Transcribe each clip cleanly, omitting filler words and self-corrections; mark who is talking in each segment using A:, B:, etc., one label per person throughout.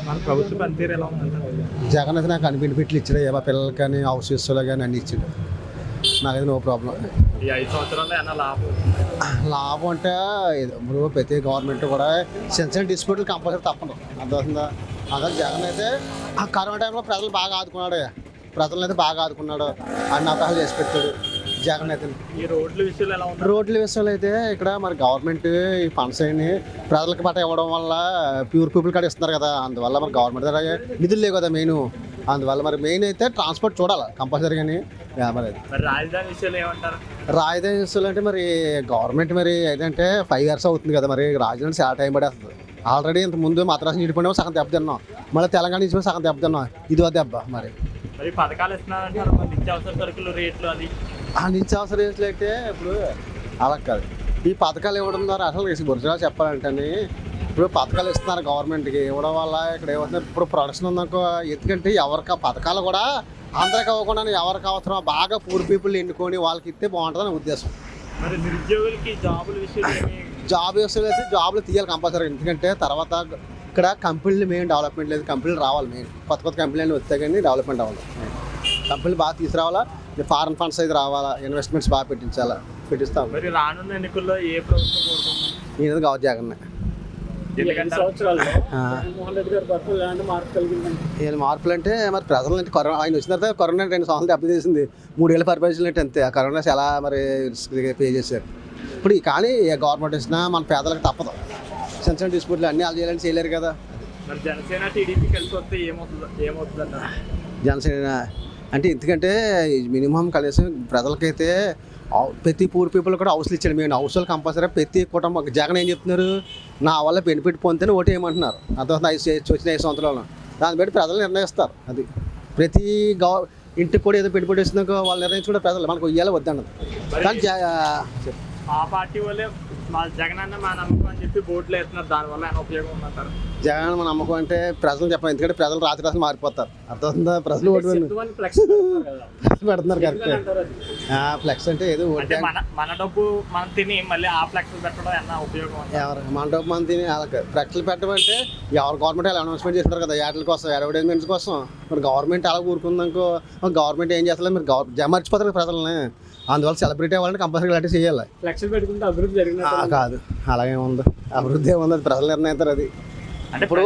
A: మన ప్రభుత్వ పనితీరు ఎలా ఉందంటారు?
B: జగన్ అయితే నాకు అన్ని బెనిఫిట్లు ఇచ్చాడు. మా పిల్లలకి కానీ హౌస్ ఇస్సులో కానీ అన్ని ఇచ్చాడు. నాకైతే నో ప్రాబ్లం.
A: ఈ 5 సంవత్సరాల్లో ఏమన్నా లాభం?
B: లాభం అంటే ఇప్పుడు ప్రతి గవర్నమెంట్ కూడా సెన్సిటివ్ డిస్ప్యూట్లు కంపల్సరీ తప్పదు. అర్థమవుతుందా? అదే జగన్ అయితే ఆ కరోనా టైంలో ప్రజలు బాగా ఆదుకున్నాడు. ప్రజలను అయితే బాగా ఆదుకున్నాడు. అన్ని అవకాశాలు చేసి పెట్టాడు జగన్ అయితే.
A: ఈ రోడ్ల విషయంలో ఎలా ఉంది?
B: రోడ్ల విషయంలో అయితే ఇక్కడ మరి గవర్నమెంట్ ఈ ఫండ్స్ అన్ని ప్రజలకు పట్ట ఇవ్వడం వల్ల ప్యూర్ పీపుల్ కాడ ఇస్తున్నారు కదా, అందువల్ల మరి గవర్నమెంట్ దగ్గర నిధులు లేవు కదా మెయిన్. అందువల్ల మరి మెయిన్ అయితే ట్రాన్స్పోర్ట్ చూడాలి కంపల్సరీ. కానీ
A: మరి రాజధాని విషయంలో ఏమంటారు?
B: రాజధాని విషయాలు అంటే మరి గవర్నమెంట్ మరి ఏదంటే 5 years అవుతుంది కదా, మరి రాజధాని చాలా టైం పడేస్తుంది. ఆల్రెడీ ఇంత ముందు మద్రాసు నీడిపోయినా సగం దెబ్బతిన్నాం, మళ్ళీ తెలంగాణ నుంచి సగం దెబ్బతిన్నాం. ఇదో దెబ్బ. మరి
A: పథకాలు ఇస్తున్నారంటారు, నిత్యావసర సరుకులు రేట్లు అది.
B: ఆ నిత్యావసర రేట్లు అయితే ఇప్పుడు అలా కాదు. ఈ పథకాలు ఇవ్వడం ద్వారా అసలు గురుజుగా చెప్పాలంటే ఇప్పుడు పథకాలు ఇస్తున్నారు గవర్నమెంట్కి ఇవ్వడం వల్ల ఇక్కడ ఏమవుతుంది, ఇప్పుడు ప్రొడక్షన్ ఉందనుకో. ఎందుకంటే ఎవరికి ఆ పథకాలు కూడా అందరికి అవ్వకుండా ఎవరికి అవసరం బాగా పూర్ పీపుల్ ఎన్నుకొని వాళ్ళకి ఇస్తే బాగుంటుందని ఉద్దేశం.
A: మరి నిరుద్యోగులకి జాబుల విషయంలో
B: జాబ్ విషయంలో అయితే జాబులు తీయాలి కంపల్సరీ. ఎందుకంటే తర్వాత ఇక్కడ కంపెనీలు మెయిన్ డెవలప్మెంట్ లేదు. కంపెనీలు రావాలి మెయిన్. కొత్త కంపెనీలు వస్తే కానీ డెవలప్మెంట్ అవ్వాలి. కంపెనీలు బాగా తీసుకురావాలా, ఫారెన్ ఫండ్స్ అయితే రావాలా, ఇన్వెస్ట్మెంట్స్ బాగా పెట్టిస్తాం.
A: మరి రానున్న ఎన్నికల్లో ఏ ప్రభుత్వం కోరుకుంటున్నారు?
B: నేను కావచ్చు జగన్. ఏం మార్పులు అంటే మరి ప్రజలు అంటే కరోనా ఆయన వచ్చిన తర్వాత కరోనా 2 సంవత్సరాలు దెబ్బతీసింది. 3 ఏళ్ళు పరిపాలించినట్టు అంతే. ఆ కరోనా చాలా మరి పే చేశారు. ఇప్పుడు కానీ ఏ గవర్నమెంట్ వచ్చినా మన పేదలకు తప్పదు. సెన్సిటివ్ డిస్ప్యూట్లు అన్నీ వాళ్ళు చేయాలని చేయలేరు కదా.
A: మరి జనసేన టీడీపీ కలిసి వస్తే ఏమవుతుంది అన్నారు?
B: జనసేన అంటే ఎందుకంటే మినిమం కలిసి ప్రజలకైతే ప్రతి పూర్ పీపుల్ కూడా హౌస్లు ఇచ్చాడు. మేము హౌస్లు కంపల్సరీ ప్రతి కుటుంబం. జగన్ ఏం చెప్తున్నారు, నా వల్ల బెనిఫిట్ పొందితేనే ఓటు వేయమంటున్నారు. అర్థం వచ్చిన 5 సంవత్సరాలు దాన్ని బట్టి ప్రజలు నిర్ణయిస్తారు. అది ప్రతి ఇంటికి కూడా ఏదో పెట్టుబడి ఇస్తున్నాక వాళ్ళు నిర్ణయించుకుంటే ప్రజలు మనకు ఇయ్యాలి వద్దన్నది. కానీ
A: ఆ పార్టీ వాళ్ళే మా జగన్ అన్న మా నమ్మకం అని చెప్పి బోర్డులు వేస్తున్నారు. దానివల్ల ఏమైనా ఉపయోగం ఉందంటారు?
B: జగన్ మన నమ్మకం అంటే ప్రజలు చెప్పాలి. ఎందుకంటే ప్రజలు రాత్రి మారిపోతారు. అర్థమవుతుందా? ప్రజలు ఓటు పెడుతున్నారు. కరెక్ట్. ఫ్లెక్స్ అంటే ఏదో
A: మన డబ్బు మనం తిని మళ్ళీ ఆ ఫ్లెక్స్ పెట్టడం ఏమన్నా ఉపయోగం?
B: ఎవరు మన డబ్బు మనం తిని అలా ఫ్లెక్స్లు పెట్టమంటే ఎవరు గవర్నమెంట్ అలా అనౌన్స్మెంట్ చేస్తారు కదా యాడ్ల కోసం, అడ్వర్టైజ్మెంట్స్ కోసం. మరి గవర్నమెంట్ అలా ఊరుకుందనుకో, గవర్నమెంట్ ఏం చేస్తలేదు, మీరు మర్చిపోతారు ప్రజలని. అందువల్ల సెలబ్రిటీ అవ్వాలంటే కంపల్సరీ ఇలాంటి చేయాలి.
A: ఫ్లెక్స్ పెట్టుకుంటే అభివృద్ధి జరిగింది
B: కాదు, అలాగే ఉంది. అభివృద్ధి ఏముంది, అది ప్రజలు నిర్ణయిస్తారు. అది ఇప్పుడు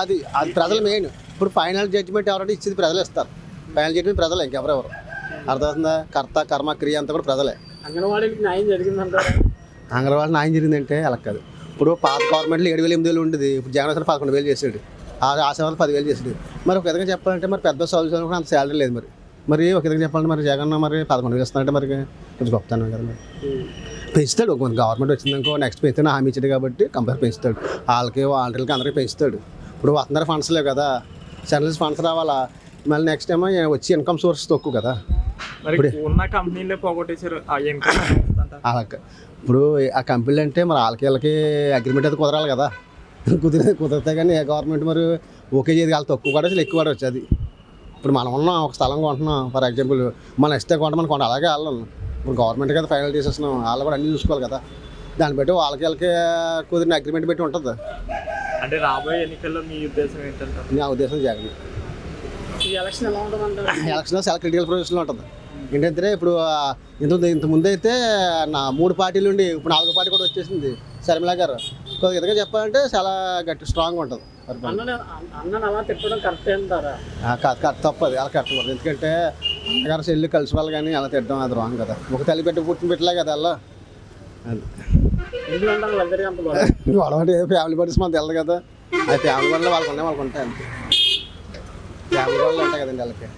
B: అది ప్రజలు మెయిన్. ఇప్పుడు ఫైనల్ జడ్జిమెంట్ ఎవరంటే ఇచ్చేది ప్రజలు ఇస్తారు. ఫైనల్ జడ్జిమెంట్ ప్రజలే, ఇంకెవరెవరు. అర్థమవుతుందా? కర్త కర్మ క్రియ అంతా కూడా ప్రజలే.
A: అంగన్వాడీకి న్యాయం జరిగిందంటారు?
B: అంగన్వాడీ న్యాయం జరిగిందంటే అలా కాదు. ఇప్పుడు పాత గవర్నమెంట్లో 7,000 8,000 ఉండేది. ఇప్పుడు జగన్ 11,000 చేసాడు. ఆ సేవలు 10,000 చేసాడు. మరి ఒక విధంగా చెప్పాలంటే మరి పెద్ద చదువు కూడా అంత శాలరీ లేదు. మరి ఒక విధంగా చెప్పాలంటే మరి జగన్ మరి 11,000 ఇస్తున్నారంటే మరి కొంచెం గొప్పతనం కదా. మరి పెంచుతాడు. ఒక గవర్నమెంట్ వచ్చిందనుకో నెక్స్ట్ పెంచుతాను హామీ ఇచ్చాడు కాబట్టి కంపల్సరీ పెంచుతాడు. వాళ్ళకి వాలంటీర్లకి అందరికీ పెంచుతాడు. ఇప్పుడు అందరూ ఫండ్స్ లేవు కదా, సెంట్రల్ ఫండ్స్ రావాలా. మళ్ళీ నెక్స్ట్ ఏమో వచ్చి ఇన్కమ్ సోర్స్ తక్కువ కదా.
A: ఇప్పుడు ఉన్న కంపెనీలే పోగొట్టేశారు.
B: అలా ఇప్పుడు ఆ కంపెనీలు అంటే మరి వాళ్ళకి అగ్రిమెంట్ అయితే కుదరాలి కదా. కుదిరితే కానీ ఏ గవర్నమెంట్ మరి ఓకే చేయదు. వాళ్ళు తక్కువ పడవచ్చు, ఎక్కువ పడవచ్చు. అది ఇప్పుడు మనం ఉన్నాం ఒక స్థలం కొంటున్నాం. ఫర్ ఎగ్జాంపుల్ మనం ఇస్తే కొంటామని కొంట అలాగే వెళ్ళాలి. ఇప్పుడు గవర్నమెంట్ కదా ఫైనల్ చేసేస్తున్నాం. వాళ్ళు కూడా అన్నీ చూసుకోవాలి కదా. దాన్ని బట్టి వాళ్ళకి కుదిరిన అగ్రిమెంట్ పెట్టి ఉంటుంది.
A: అంటే రాబోయే ఎన్నికల్లో మీ ఉద్దేశం ఏంటంటారు?
B: నా ఉద్దేశం జగన్.
A: ఈ ఎలక్షన్ ఎలా ఉంటుంది?
B: ఎలక్షన్ చాలా క్రిటికల్ పొజిషన్లో ఉంటుంది. ఏంటంటే ఇప్పుడు ఇంత ముందు అయితే 3 పార్టీలు ఉండి ఇప్పుడు 4వ పార్టీ కూడా వచ్చేసింది. శర్మిల గారు కొద్దిగా విధంగా చెప్పాలంటే చాలా గట్టి స్ట్రాంగ్గా ఉంటుంది.
A: అలా తిట్టడం కరెక్ట్ అంటారా?
B: తప్పదు, అలా కరెక్ట్. ఎందుకంటే అన్నగారు చెల్లి కలిసి వాళ్ళు కానీ అలా తిట్టడం అది రాంగ్ కదా. ఒక తల్లి పెట్టి పుట్టిన పెట్టలే కదా అలా. గొడవ అంటే ఫ్యామిలీ పార్టీస్ మనకు తెలియదు కదా. అది ఫ్యామిలీ వల్ల వాళ్ళకు ఉంటాయి అంతే. ఫ్యామిలీ వాళ్ళు ఉంటాయి కదండి వాళ్ళకి.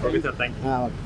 A: Okay sir, thank you.
B: Okay.